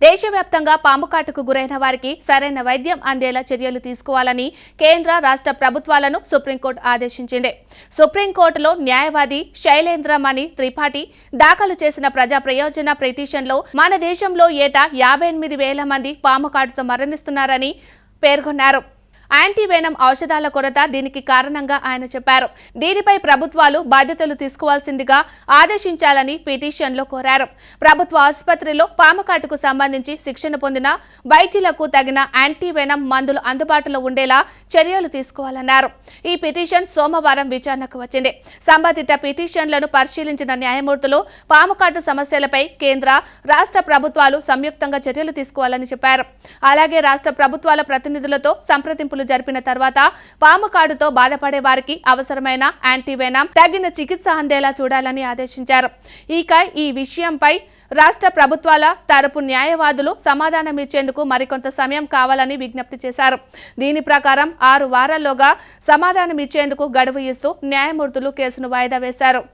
దేశవ్యాప్తంగా పాము కాటుకు గురైన వారికి సరైన వైద్యం అందేలా చర్యలు తీసుకోవాలని కేంద్ర రాష్ట్ర ప్రభుత్వాలను సుప్రీంకోర్టు ఆదేశించింది. సుప్రీంకోర్టులో న్యాయవాది శైలేంద్రమణి త్రిపాఠి దాఖలు చేసిన ప్రజా ప్రయోజన పిటిషన్లో మన దేశంలో ఏటా 58,000 మంది పాము కాటుతో మరణిస్తున్నారని పేర్కొన్నారు. యాంటీవెనమ్ ఔషధాల కొరత దీనికి కారణంగా ఆయన చెప్పారు. దీనిపై ప్రభుత్వాలు బాధ్యతలు తీసుకోవాల్సిందిగా ఆదేశించాలని పిటిషన్లో కోరారు. ప్రభుత్వ ఆసుపత్రిలో పాము కాటుకు సంబంధించి శిక్షణ పొందిన వైద్యులకు తగిన యాంటీవెనమ్ మందులు అందుబాటులో ఉండేలా చర్యలు తీసుకోవాలన్నారు. ఈ పిటిషన్ సోమవారం విచారణకు వచ్చింది. సంబంధిత పిటిషన్లను పరిశీలించిన న్యాయమూర్తులు పాము కాటు సమస్యలపై కేంద్ర రాష్ట్ర ప్రభుత్వాలు సంయుక్తంగా చర్యలు తీసుకోవాలని చెప్పారు. అలాగే రాష్ట్ర ప్రభుత్వాల ప్రతినిధులతో సంప్రదింపులు జరిపిన తర్వాత పాము కాటుతో బాధపడే వారికి అవసరమైన యాంటీవెనమ్ తగిన చికిత్స అందేలా చూడాలని ఆదేశించారు. ఇక ఈ విషయంపై రాష్ట్ర ప్రభుత్వాల తరపు న్యాయవాదులు సమాధానం ఇచ్చేందుకు మరికొంత సమయం కావాలని విజ్ఞప్తి చేశారు. దీని ప్రకారం 6 వారాల్లోగా సమాధానం ఇచ్చేందుకు గడువు ఇస్తూ న్యాయమూర్తులు కేసును వాయిదా వేశారు.